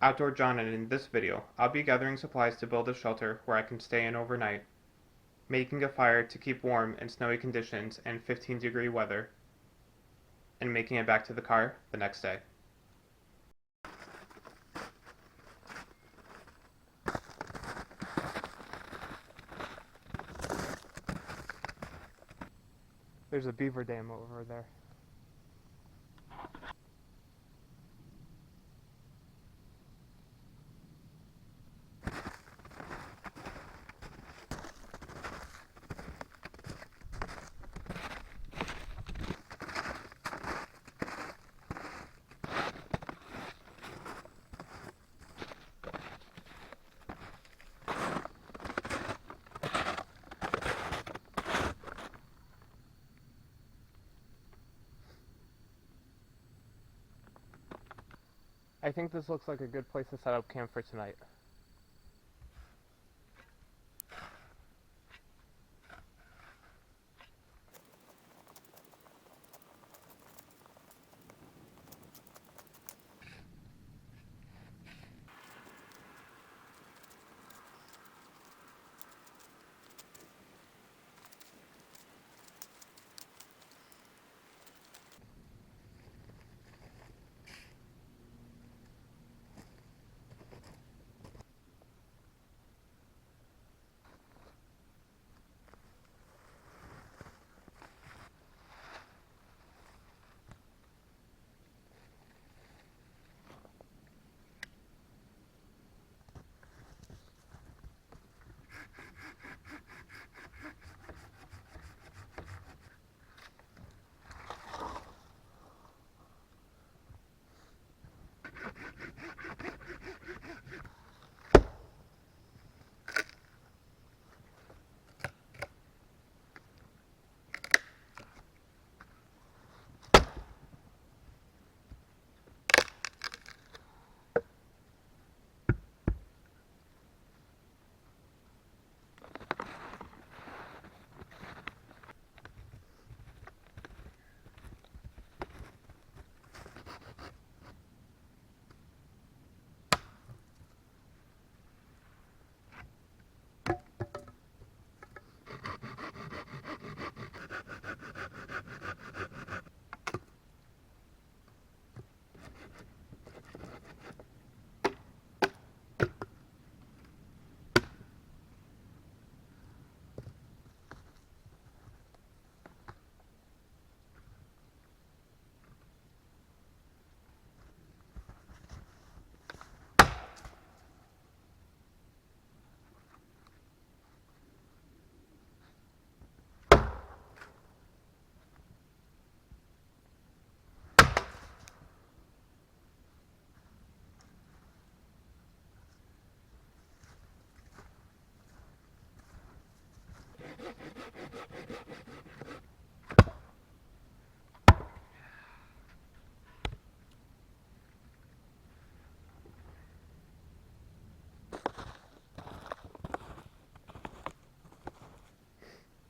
Outdoor John, and in this video, I'll be gathering supplies to build a shelter where I can stay in overnight, making a fire to keep warm in snowy conditions and 15-degree weather, and making it back to the car the next day. There's a beaver dam over there. I think this looks like a good place to set up camp for tonight.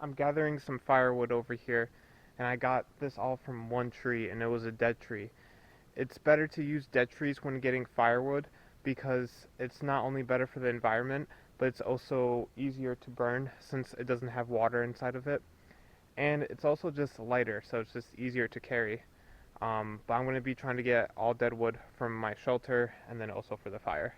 I'm gathering some firewood over here, and I got this all from one tree, and it was a dead tree. It's better to use dead trees when getting firewood because it's not only better for the environment, but it's also easier to burn since it doesn't have water inside of it. And it's also just lighter, so it's just easier to carry. But I'm going to be trying to get all dead wood from my shelter and then also for the fire.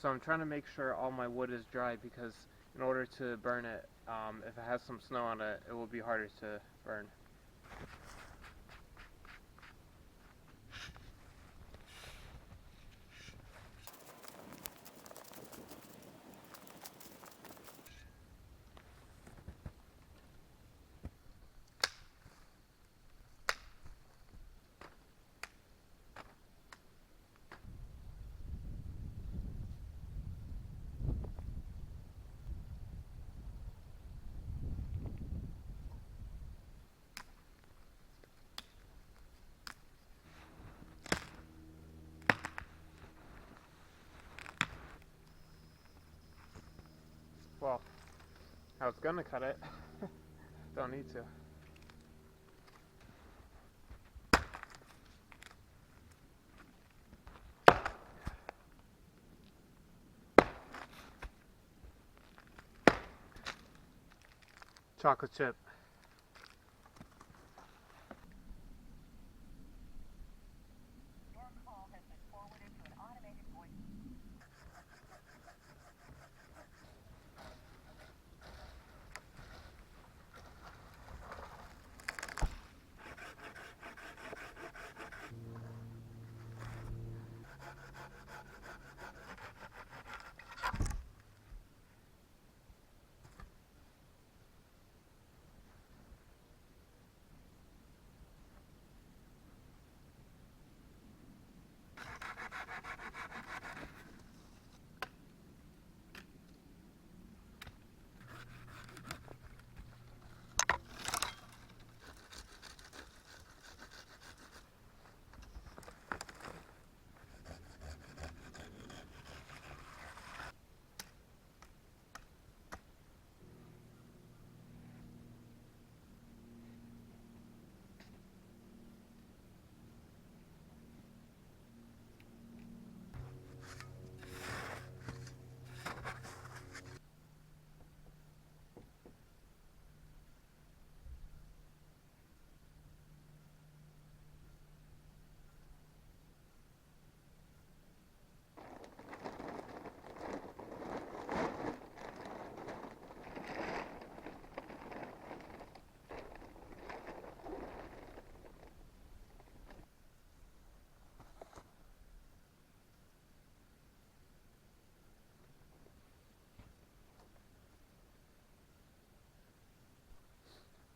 So I'm trying to make sure all my wood is dry because in order to burn it, if it has some snow on it, it will be harder to burn. Well, I was gonna cut it. Don't need to. chocolate chip.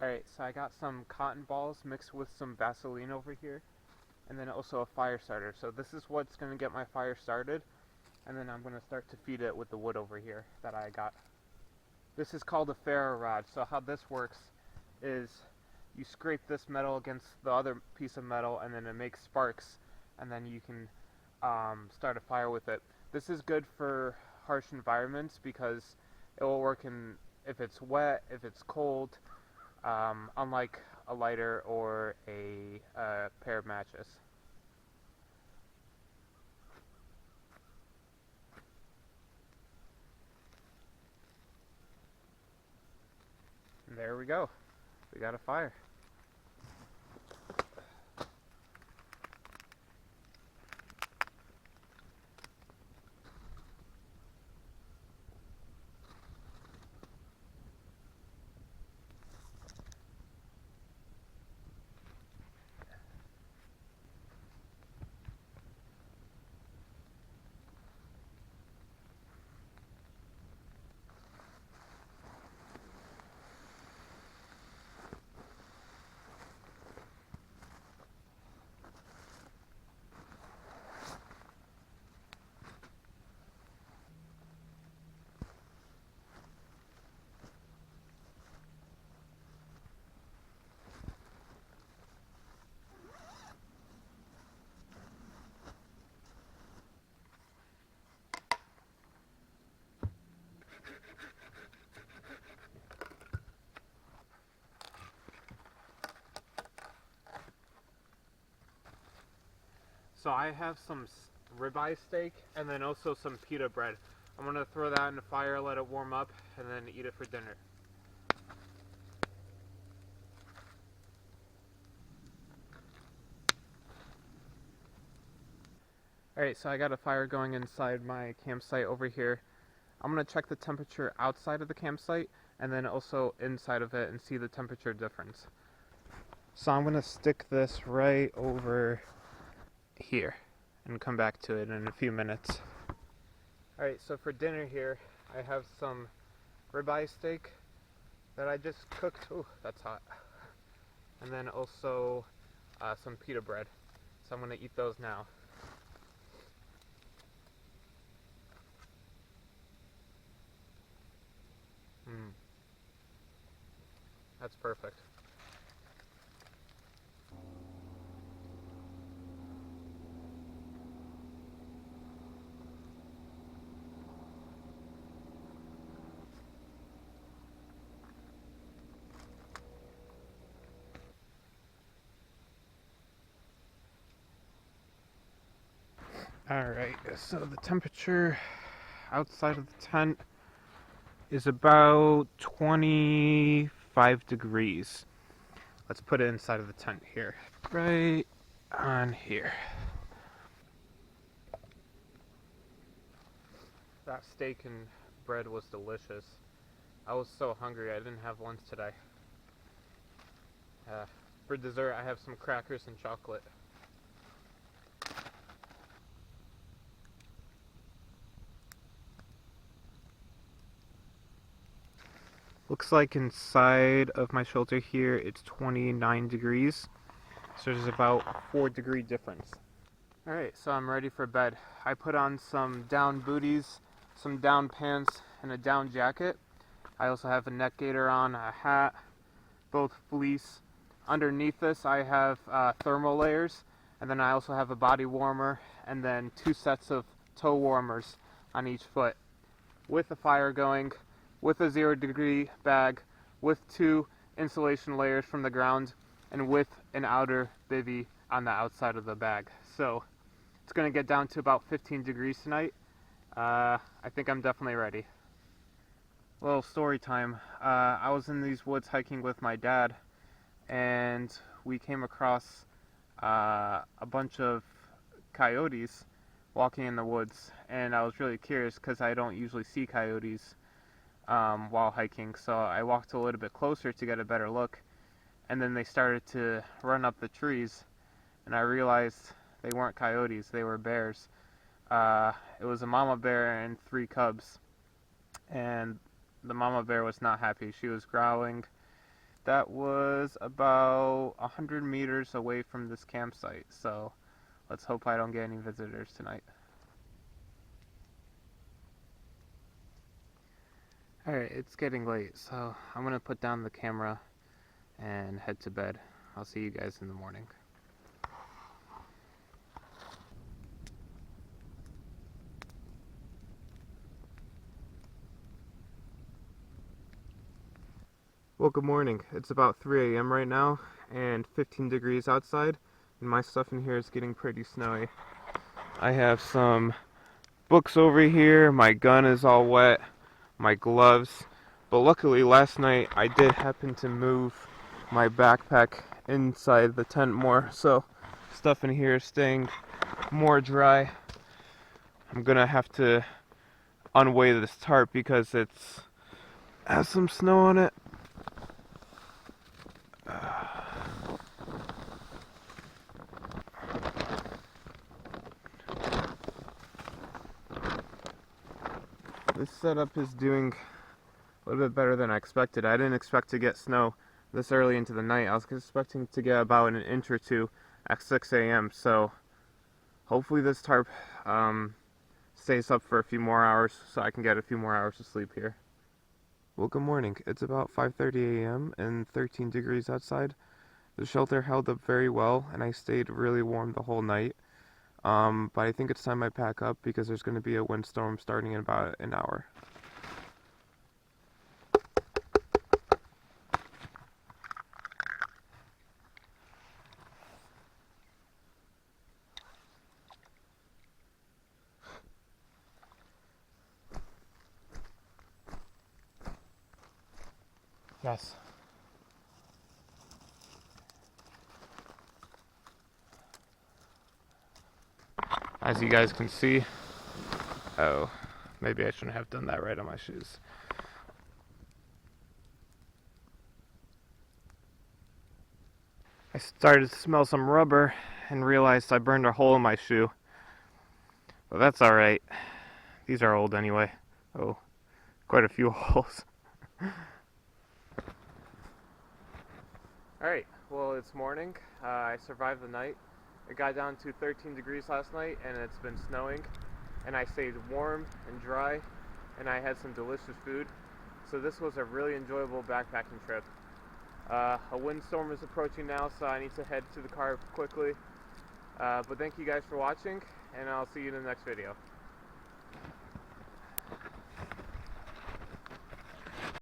Alright, so I got some cotton balls mixed with some Vaseline over here, and then also a fire starter. So this is what's going to get my fire started, and then I'm going to start to feed it with the wood over here that I got. This is called a ferro rod. So how this works is you scrape this metal against the other piece of metal, and then it makes sparks, and then you can start a fire with it. This is good for harsh environments because it will work in if it's wet, if it's cold, unlike a lighter or a pair of matches. And there we go. We got a fire. So I have some ribeye steak and then also some pita bread. I'm going to throw that in the fire, let it warm up, and then eat it for dinner. Alright, so I got a fire going inside my campsite over here. I'm going to check the temperature outside of the campsite and then also inside of it and see the temperature difference. So I'm going to stick this right over here and come back to it in a few minutes. Alright, so for dinner here, I have some ribeye steak that I just cooked. Ooh, that's hot. And then also some pita bread. So I'm going to eat those now. That's perfect. Alright, so the temperature outside of the tent is about 25 5 degrees. Let's put it inside of the tent here. Right on here. That steak and bread was delicious. I was so hungry I didn't have lunch today. For dessert I have some crackers and chocolate. Looks like inside of my shelter here it's 29 degrees. So there's about a 4 degree difference. Alright, so I'm ready for bed. I put on some down booties, some down pants, and a down jacket. I also have a neck gaiter on, a hat, both fleece. Underneath this I have thermal layers, and then I also have a body warmer, and then 2 sets of toe warmers on each foot. With a fire going, with a 0 degree bag, with 2 insulation layers from the ground, and with an outer bivvy on the outside of the bag. So it's going to get down to about 15 degrees tonight. I think I'm definitely ready. Little story time. I was in these woods hiking with my dad, and we came across a bunch of coyotes walking in the woods, and I was really curious because I don't usually see coyotes while hiking, so I walked a little bit closer to get a better look, and then they started to run up the trees, and I realized they weren't coyotes, they were bears. It was a mama bear and 3 cubs, and the mama bear was not happy. She was growling. That was about 100 meters away from this campsite, so let's hope I don't get any visitors tonight. Alright, it's getting late, so I'm gonna put down the camera and head to bed. I'll see you guys in the morning. Well, good morning. It's about 3 a.m. right now and 15 degrees outside, and my stuff in here is getting pretty snowy. I have some books over here, my gun is all wet, my gloves, but luckily last night I did happen to move my backpack inside the tent more, so stuff in here is staying more dry. I'm gonna have to unweigh this tarp because it has some snow on it. This setup is doing a little bit better than I expected. I didn't expect to get snow this early into the night. I was expecting to get about an inch or 2 at 6 a.m. So hopefully this tarp stays up for a few more hours so I can get a few more hours of sleep here. Well, good morning. It's about 5:30 a.m. and 13 degrees outside. The shelter held up very well and I stayed really warm the whole night. But I think it's time I pack up because there's going to be a windstorm starting in about an hour. Yes. As you guys can see, oh, maybe I shouldn't have done that right on my shoes. I started to smell some rubber and realized I burned a hole in my shoe. But that's alright. These are old anyway. Oh, quite a few holes. Alright, well it's morning. I survived the night. It got down to 13 degrees last night and it's been snowing. And I stayed warm and dry and I had some delicious food. So this was a really enjoyable backpacking trip. A windstorm is approaching now, so I need to head to the car quickly. But thank you guys for watching, and I'll see you in the next video.